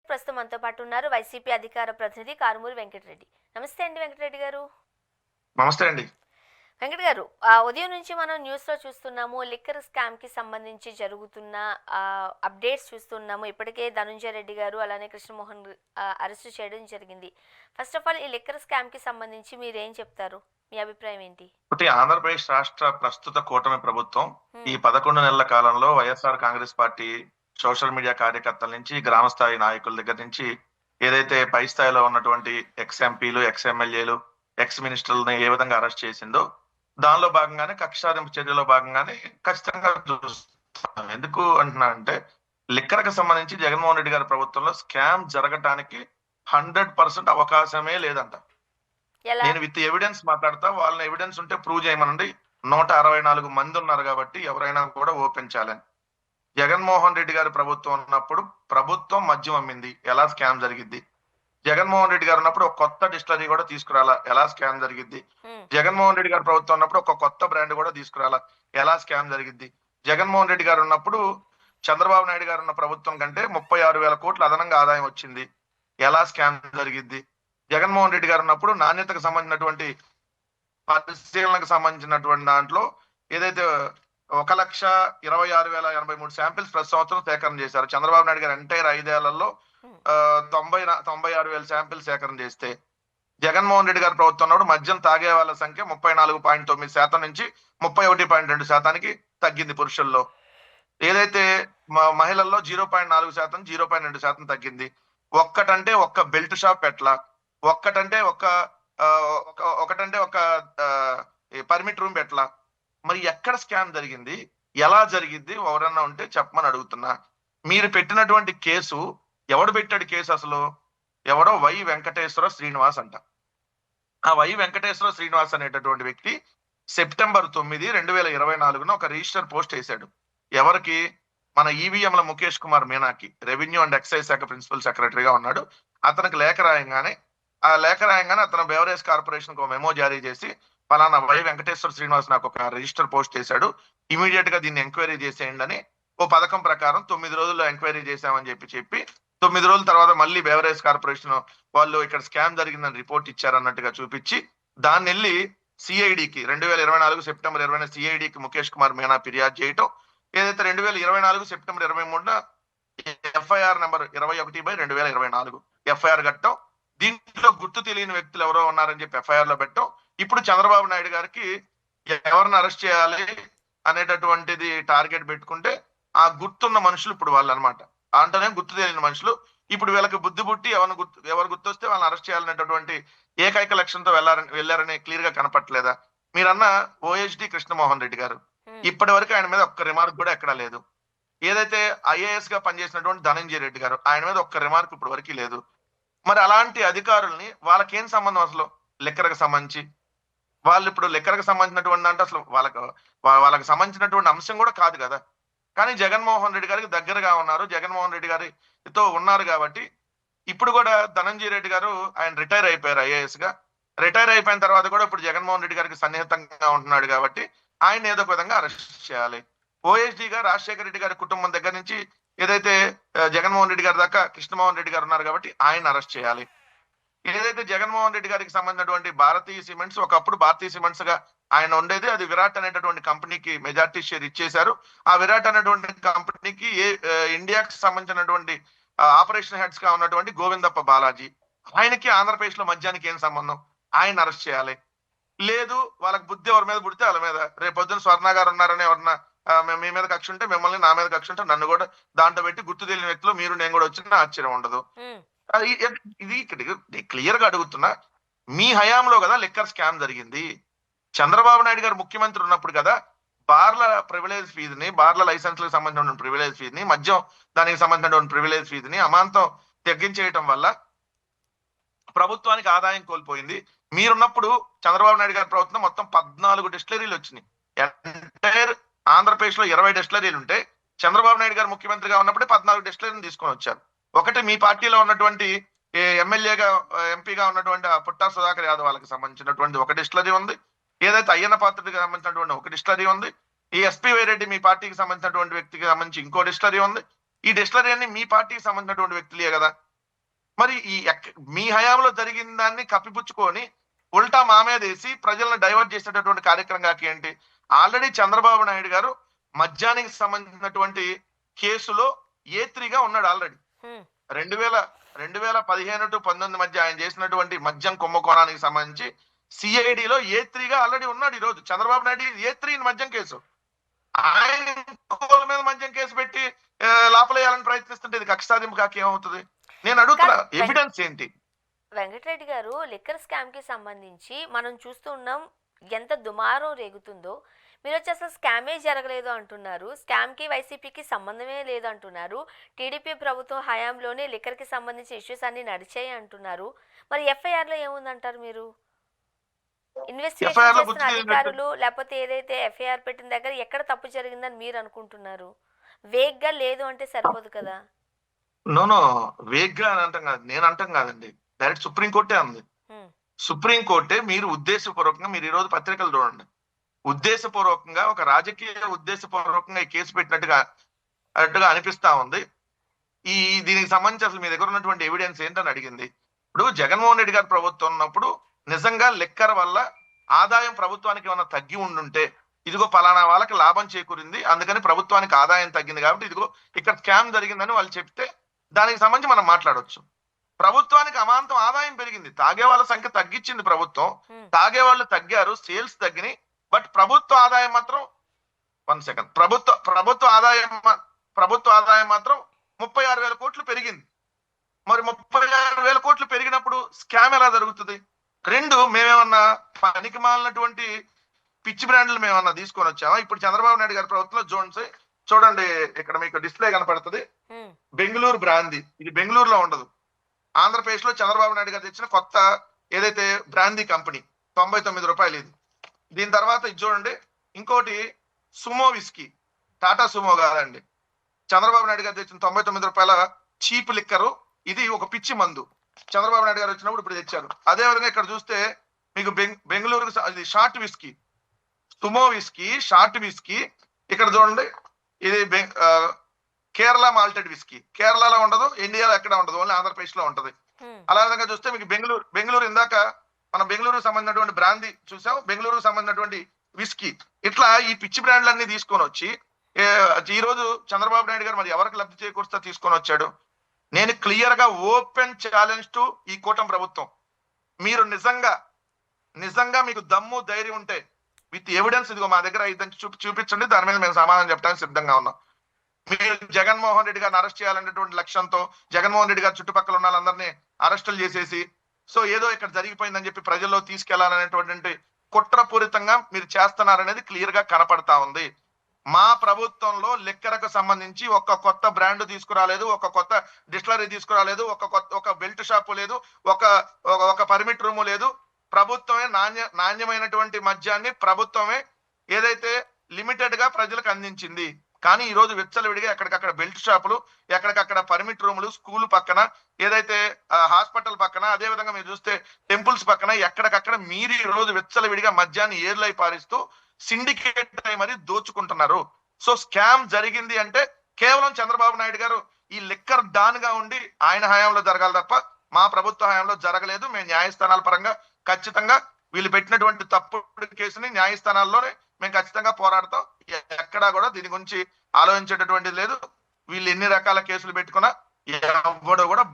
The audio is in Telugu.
ప్రస్తుతం మనతో పాటు ఉన్నారు వైసీపీ అధికార ప్రతినిధి కారుమూరి వెంకటరెడ్డి. నమస్తే అండి వెంకటరెడ్డి గారు. నమస్తే అండి. వెంకట గారు, ఉదయం నుంచి మనం న్యూస్లో చూస్తున్నాము, లిక్కర్ స్కామ్కి సంబంధించి జరుగుతున్న అప్డేట్స్ చూస్తున్నాము. ఇప్పటికే ధనుంజయ రెడ్డి గారు అలానే కృష్ణమోహన్ అరెస్ట్ చేయడం జరిగింది. ఫస్ట్ ఆఫ్ ఆల్ ఈ లిక్కర్ స్కామ్కి సంబంధించి మీరేం చెప్తారు? మీ అభిప్రాయం ఏంటి? ఒకటి, ఆంధ్రప్రదేశ్ రాష్ట్ర ప్రస్తుత కూటమి ప్రభుత్వం ఈ 11 నెలల కాలంలో YSR Congress party social media కార్యకర్తల నుంచి, గ్రామ స్థాయి నాయకుల దగ్గర నుంచి, ఏదైతే పై స్థాయిలో ఉన్నటువంటి ఎక్స్ ఎంపీలు, ఎక్స్ ఎమ్మెల్యేలు, ఎక్స్ మినిస్టర్లని ఏ విధంగా అరెస్ట్ చేసిందో దానిలో భాగంగానే కక్ష సాధింపు చర్యలో భాగంగానే ఖచ్చితంగా చూస్తాం. ఎందుకు అంటున్నా అంటే, లిక్కర్ కి సంబంధించి జగన్మోహన్ రెడ్డి గారి ప్రభుత్వంలో స్కామ్ జరగటానికి 100% అవకాశమే లేదంట. ఎలా? నేను విత్ ఎవిడెన్స్ మాట్లాడతా. వాళ్ళని ఎవిడెన్స్ ఉంటే ప్రూవ్ చేయమనండి. 164 మంది ఉన్నారు కాబట్టి ఎవరైనా కూడా ఓపెన్ చేయాలని. జగన్మోహన్ రెడ్డి గారి ప్రభుత్వం ఉన్నప్పుడు ప్రభుత్వం మద్యం అమ్మింది, ఎలా స్కామ్ జరిగిద్ది? జగన్మోహన్ రెడ్డి గారు ఉన్నప్పుడు ఒక కొత్త డిస్టిలరీ కూడా తీసుకురాలా, ఎలా స్కామ్ జరిగిద్ది? జగన్మోహన్ రెడ్డి గారి ప్రభుత్వం ఉన్నప్పుడు ఒక కొత్త బ్రాండ్ కూడా తీసుకురాలా, ఎలా స్కామ్ జరిగిద్ది? జగన్మోహన్ రెడ్డి గారు ఉన్నప్పుడు చంద్రబాబు నాయుడు గారు ఉన్న ప్రభుత్వం కంటే 36,000 కోట్ల అదనంగా ఆదాయం వచ్చింది, ఎలా స్కామ్ జరిగిద్ది? జగన్మోహన్ రెడ్డి గారు ఉన్నప్పుడు నాణ్యతకు సంబంధించినటువంటి పరిశీలనకు సంబంధించినటువంటి దాంట్లో ఏదైతే 1,26,083 శాంపిల్స్ ప్రతి సంవత్సరం సేకరణ చేశారు. చంద్రబాబు నాయుడు గారు ఎంటైర్ 5 ఏళ్లలో 96,000 శాంపిల్స్ సేకరణ చేస్తే, జగన్మోహన్ రెడ్డి గారి ప్రభుత్వం ఉన్నప్పుడు మద్యం తాగే వాళ్ళ సంఖ్య 34.9% నుంచి 31.2% తగ్గింది పురుషుల్లో. ఏదైతే మహిళల్లో 0.4%, 0.2% తగ్గింది. ఒక్కటంటే ఒక్క బెల్ట్ షాప్ ఎట్లా, ఒక్కటంటే ఒక పర్మిట్ రూమ్ ఎట్లా? మరి ఎక్కడ స్కామ్ జరిగింది, ఎలా జరిగింది ఎవరన్నా ఉంటే చెప్పమని అడుగుతున్నా. మీరు పెట్టినటువంటి కేసు, ఎవడు పెట్టాడు కేసు? అసలు ఎవడో వై వెంకటేశ్వర శ్రీనివాస్ అంట. ఆ వై వెంకటేశ్వర శ్రీనివాస్ అనేటటువంటి వ్యక్తి సెప్టెంబర్ 9, 2024 ఒక రిజిస్టర్ పోస్ట్ వేశాడు. ఎవరికి? మన ఈవీఎంల ముఖేష్ కుమార్ మీనాకి, రెవెన్యూ అండ్ ఎక్సైజ్ శాఖ ప్రిన్సిపల్ సెక్రటరీగా ఉన్నాడు. అతనికి లేఖ రాయంగానే అతను బెవరేజ్ కార్పొరేషన్ కు మెమో జారీ చేసి, ఫలానా వై వెంకటేశ్వర శ్రీనివాస్ నాకు ఒక రిజిస్టర్ పోస్ట్ చేశాడు, ఇమీడియట్ గా దీన్ని ఎంక్వైరీ చేసేయండి అని ఓ పథకం ప్రకారం 9 రోజుల్లో ఎంక్వైరీ చేశామని చెప్పి 9 రోజుల తర్వాత మళ్ళీ బెవరేజ్ కార్పొరేషన్ వాళ్ళు ఇక్కడ స్కామ్ జరిగిందని రిపోర్ట్ ఇచ్చారన్నట్టుగా చూపించి, దాన్ని వెళ్ళి సిఐడికి 2024 సెప్టెంబర్ 20 సిఐడికి ముఖేష్ కుమార్ మీనా ఫిర్యాదు చేయటం, ఏదైతే 2024 సెప్టెంబర్ 23 ఎఫ్ఐఆర్ నెంబర్ 21/2024 ఎఫ్ఐఆర్ కట్టడం, దీంట్లో గుర్తు తెలియని వ్యక్తులు ఎవరో ఉన్నారని చెప్పి ఎఫ్ఐఆర్ లో పెట్టడం. ఇప్పుడు చంద్రబాబు నాయుడు గారికి ఎవరిని అరెస్ట్ చేయాలి అనేటటువంటిది టార్గెట్ పెట్టుకుంటే, ఆ గుర్తున్న మనుషులు ఇప్పుడు వాళ్ళు అనమాట. అంటేనే గుర్తు తెలియని మనుషులు ఇప్పుడు వీళ్ళకి బుద్ధి పుట్టి ఎవరు గుర్తొస్తే వాళ్ళని అరెస్ట్ చేయాలనేటటువంటి ఏకైక లక్ష్యంతో వెళ్ళారని క్లియర్ గా కనపట్లేదా? మీరన్న ఓఎస్డి కృష్ణమోహన్ రెడ్డి గారు, ఇప్పటి వరకు ఆయన మీద ఒక్క రిమార్క్ కూడా ఎక్కడా లేదు. ఏదైతే ఐఏఎస్ గా పనిచేసినటువంటి ధనంజయ రెడ్డి గారు, ఆయన మీద ఒక్క రిమార్క్ ఇప్పటి వరకు లేదు. మరి అలాంటి అధికారుల్ని వాళ్ళకేం సంబంధం అసలు లిక్కర్కి సంబంధించి? వాళ్ళు ఇప్పుడు లిక్కర్కి సంబంధించినటువంటి అంటే అసలు వాళ్ళకి సంబంధించినటువంటి అంశం కూడా కాదు కదా. కానీ జగన్మోహన్ రెడ్డి గారికి దగ్గరగా ఉన్నారు, జగన్మోహన్ రెడ్డి గారితో ఉన్నారు కాబట్టి ఇప్పుడు కూడా ధనంజయ రెడ్డి గారు ఆయన రిటైర్ అయిపోయారు ఐఏఎస్ గా. రిటైర్ అయిపోయిన తర్వాత కూడా ఇప్పుడు జగన్మోహన్ రెడ్డి గారికి సన్నిహితంగా ఉంటున్నాడు కాబట్టి ఆయన ఏదో ఒక విధంగా అరెస్ట్ చేయాలి. ఓఎస్డీగా రాజశేఖర రెడ్డి గారి కుటుంబం దగ్గర నుంచి ఏదైతే జగన్మోహన్ రెడ్డి గారి దాకా కృష్ణమోహన్ రెడ్డి గారు ఉన్నారు కాబట్టి ఆయన అరెస్ట్ చేయాలి. ఏదైతే జగన్మోహన్ రెడ్డి గారికి సంబంధించినటువంటి భారతీయ సిమెంట్స్, ఒకప్పుడు భారతీయ సిమెంట్స్ గా ఆయన ఉండేది, అది విరాట్ అనేటటువంటి కంపెనీకి మెజార్టీ షేర్ ఇచ్చేశారు. ఆ విరాట్ అనేటువంటి కంపెనీకి ఇండియాకి సంబంధించినటువంటి ఆపరేషన్ హెడ్స్ గా ఉన్నటువంటి గోవిందప్ప బాలాజీ, ఆయనకి ఆంధ్రప్రదేశ్ లో మద్యానికి ఏం సంబంధం? ఆయన అరెస్ట్ చేయాలి. లేదు, వాళ్ళకి బుద్ధి ఎవరి మీద పుడితే వాళ్ళ మీద. రేపు పొద్దున స్వర్ణ గారు ఉన్నారని ఎవరన్నా మీ మీద కక్ష ఉంటే, మిమ్మల్ని నా మీద కక్ష ఉంటే నన్ను కూడా దాంట్లో పెట్టి గుర్తు తెలియని వ్యక్తులు మీరు నేను కూడా వచ్చిన ఆశ్చర్యం ఉండదు. ఇది క్లియర్ గా అడుగుతున్నా, మీ హయాంలో కదా లిక్కర్ స్కామ్ జరిగింది. చంద్రబాబు నాయుడు గారు ముఖ్యమంత్రి ఉన్నప్పుడు కదా బార్ల ప్రివిలేజ్ ఫీజుని, బార్ల లైసెన్స్లకు సంబంధించిన ప్రివిలేజ్ ఫీజుని, మద్యం దానికి సంబంధించినటువంటి ప్రివిలేజ్ ఫీజుని అమాంతం తగ్గించేయటం వల్ల ప్రభుత్వానికి ఆదాయం కోల్పోయింది. మీరున్నప్పుడు చంద్రబాబు నాయుడు గారి ప్రభుత్వం మొత్తం 14 డిస్టిలరీలు వచ్చినాయి. ఎంటైర్ ఆంధ్రప్రదేశ్ లో 20 డిస్టిలరీలు ఉంటే చంద్రబాబు నాయుడు గారు ముఖ్యమంత్రిగా ఉన్నప్పుడే 14 డిస్టిలరీని తీసుకొని వచ్చారు. ఒకటి మీ పార్టీలో ఉన్నటువంటి ఎమ్మెల్యేగా ఎంపీగా ఉన్నటువంటి పుట్టా సుధాకర్ యాదవ్ వాళ్ళకి సంబంధించినటువంటి ఒక డిస్టిలరీ ఉంది. ఏదైతే అయ్యన్న పాత్రుడికి సంబంధించినటువంటి ఒక డిస్టిలరీ ఉంది. ఈ ఎస్పీ వైరెడ్డి మీ పార్టీకి సంబంధించినటువంటి వ్యక్తికి సంబంధించి ఇంకో డిస్టిలరీ ఉంది. ఈ డిస్టిలరీ అన్ని మీ పార్టీకి సంబంధించినటువంటి వ్యక్తులే కదా. మరి మీ హయాంలో జరిగిన దాన్ని కప్పిపుచ్చుకొని ఉల్టా మా మీద వేసి ప్రజలను డైవర్ట్ చేసేటటువంటి కార్యక్రమం ఏంటి? ఆల్రెడీ చంద్రబాబు నాయుడు గారు మద్యానికి సంబంధించినటువంటి కేసులో A3గా ఉన్నాడు ఆల్రెడీ. హ్మ్. 2015-19 మధ్య ఆయన చేసినటువంటి మద్యం కుంభకోణానికి సంబంధించి సిఐడిలో A3గా ఆల్రెడీ ఉన్నాడు. ఈ రోజు చంద్రబాబు నాయుడు A3 మద్యం కేసు. ఆయన ఇంకోళ్ళ మీద మద్యం కేసు పెట్టి లోపలేయాలని ప్రయత్నిస్తుంటే ఇది కక్ష సాధింపు కాక ఏమవుతుంది? నేను అడుగుతున్నా, ఎవిడెన్స్ ఏంటి? వెంకటరెడ్డి గారు, లిక్కర్ స్కామ్ కి సంబంధించి మనం చూస్తున్నాం ఎంత దుమారం రేగుతుందో. మీరు వచ్చి అసలు స్కామే జరగలేదు అంటున్నారు, స్కామ్ కి వైసీపీకి సంబంధమే లేదు అంటున్నారు, టీడీపీ ప్రభుత్వం హయాంలోనే లిక్కర్ కి సంబంధించిన ఇష్యూస్ అన్ని నడిచాయి అంటున్నారు. మరి ఎఫ్ఐఆర్ లో ఏముందంటారు మీరు? ఇన్వెస్టిగేషన్ చేస్తున్న అధికారులు లేకపోతే ఏదైతే ఎఫ్ఐఆర్ పెట్టిన దగ్గర ఎక్కడ తప్పు జరిగిందని మీరు అనుకుంటున్నారు? వేగ్గా లేదు అంటే సరిపోదు కదా. నో వేగ్గా అని అంటాం కాదు, నేను అంటాం కాదండి, డైరెక్ట్ సుప్రీంకోర్టే అంది. సుప్రీంకోర్టే మీరు ఉద్దేశపూర్వకంగా, మీరు ఈ రోజు పత్రికలు చూడండి, ఉద్దేశపూర్వకంగా ఒక రాజకీయ ఉద్దేశపూర్వకంగా ఈ కేసు పెట్టినట్టుగా అనిపిస్తా ఉంది. దీనికి సంబంధించి అసలు మీ దగ్గర ఉన్నటువంటి ఎవిడెన్స్ ఏంటని అడిగింది. ఇప్పుడు జగన్మోహన్ రెడ్డి గారి ప్రభుత్వం ఉన్నప్పుడు నిజంగా లిక్కర్ వల్ల ఆదాయం ప్రభుత్వానికి ఏమైనా తగ్గి ఉండుంటే, ఇదిగో పలానా వాళ్ళకి లాభం చేకూరింది అందుకని ప్రభుత్వానికి ఆదాయం తగ్గింది కాబట్టి ఇదిగో ఇక్కడ స్కామ్ జరిగిందని వాళ్ళు చెప్తే దానికి సంబంధించి మనం మాట్లాడవచ్చు. ప్రభుత్వానికి అమాంతం ఆదాయం పెరిగింది, తాగే వాళ్ళ సంఖ్య తగ్గించింది ప్రభుత్వం, తాగే వాళ్ళు తగ్గారు, సేల్స్ తగ్గినాయి, బట్ ప్రభుత్వ ఆదాయం మాత్రం ప్రభుత్వ ఆదాయం మాత్రం 36,000 కోట్లు పెరిగింది. మరి 36,000 కోట్లు పెరిగినప్పుడు స్కామ్ ఎలా జరుగుతుంది? రెండు, మేమేమన్నా పనికి మాలినటువంటి పిచ్చి బ్రాండ్లు మేమన్నా తీసుకొని వచ్చామా? ఇప్పుడు చంద్రబాబు నాయుడు గారి ప్రభుత్వంలో జోన్స్ చూడండి, ఇక్కడ మీకు డిస్ప్లే కనపడుతుంది, బెంగళూరు బ్రాందీ. ఇది బెంగళూరులో ఉండదు, ఆంధ్రప్రదేశ్ లో చంద్రబాబు నాయుడు గారు తెచ్చిన కొత్త ఏదైతే బ్రాందీ కంపెనీ, 99 రూపాయలు ఇది. దీని తర్వాత ఇది చూడండి, ఇంకోటి సుమో విస్కీ, టాటా సుమో కాదండి, చంద్రబాబు నాయుడు గారు తెచ్చిన 99 రూపాయల చీప్ లిక్కరు. ఇది ఒక పిచ్చి మందు, చంద్రబాబు నాయుడు గారు వచ్చినప్పుడు ఇప్పుడు తెచ్చారు. అదే విధంగా ఇక్కడ చూస్తే మీకు బెంగళూరు ఇది short whisky, Sumo whisky, short whisky. ఇక్కడ చూడండి, ఇది కేరళ మాల్టెడ్ విస్కీ, కేరళలో ఉండదు, ఇండియాలో ఎక్కడ ఉండదు, ఓన్లీ ఆంధ్రప్రదేశ్ లో ఉంటది. అలా విధంగా చూస్తే మీకు బెంగళూరు ఇందాక మనం బెంగళూరుకు సంబంధించినటువంటి బ్రాందీ చూసాం, బెంగళూరుకు సంబంధించినటువంటి విస్కీ. ఇట్లా ఈ పిచ్చి బ్రాండ్లన్నీ తీసుకొని వచ్చి ఈ రోజు చంద్రబాబు నాయుడు గారు మరి ఎవరికి లబ్ధి చేకూరుస్తా తీసుకొని వచ్చాడు? నేను క్లియర్ గా ఓపెన్ ఛాలెంజ్ టు ఈ కూటమి ప్రభుత్వం, మీరు నిజంగా మీకు దమ్ము ధైర్యం ఉంటే విత్ ఎవిడెన్స్ ఇదిగో మా దగ్గర ఇదని చూపించండి, దాని మీద మేము సమాధానం చెప్పడానికి సిద్ధంగా ఉన్నాం. మీరు జగన్మోహన్ రెడ్డి గారిని అరెస్ట్ చేయాలనేటువంటి లక్ష్యంతో జగన్మోహన్ రెడ్డి గారి చుట్టుపక్కల ఉన్న వాళ్ళందరినీ అరెస్టులు చేసేసి సో ఏదో ఇక్కడ జరిగిపోయిందని చెప్పి ప్రజల్లో తీసుకెళ్లాలనేటువంటి కుట్రపూరితంగా మీరు చేస్తున్నారనేది క్లియర్ గా కనపడతా ఉంది. మా ప్రభుత్వంలో లిక్కర్కు సంబంధించి ఒక కొత్త బ్రాండ్ తీసుకురాలేదు, ఒక కొత్త డిస్టిలరీ తీసుకురాలేదు, ఒక బెల్ట్ షాపు లేదు, ఒక పర్మిట్ రూము లేదు. ప్రభుత్వమే నాణ్యమైనటువంటి మద్యాన్ని ప్రభుత్వమే ఏదైతే లిమిటెడ్ గా ప్రజలకు అందించింది. కానీ ఈ రోజు విచ్చలవిడిగా ఎక్కడికక్కడ బెల్ట్ షాపులు, ఎక్కడికక్కడ పర్మిట్ రూములు, స్కూల్ పక్కన, ఏదైతే హాస్పిటల్ పక్కన, అదే విధంగా మీరు చూస్తే టెంపుల్స్ పక్కన ఎక్కడికక్కడ మీరు ఈ రోజు విచ్చలవిడిగా మద్యాన్ని ఏర్లై పారిస్తూ సిండికేట్ అయి మరి దోచుకుంటున్నారు. సో స్కామ్ జరిగింది అంటే కేవలం చంద్రబాబు నాయుడు గారు ఈ లిక్కర్ డాన్ గా ఉండి ఆయన హయాంలో జరగాలి తప్ప మా ప్రభుత్వ హయాంలో జరగలేదు. మేము న్యాయస్థానాల పరంగా ఖచ్చితంగా వీళ్ళు పెట్టినటువంటి తప్పుడు కేసుని న్యాయస్థానాల్లోనే మేము ఖచ్చితంగా పోరాడతాం. ఎక్కడా కూడా దీని గురించి ఆలోచించేటటువంటిది లేదు. వీళ్ళు ఎన్ని రకాల కేసులు పెట్టుకున్నా ఎవడు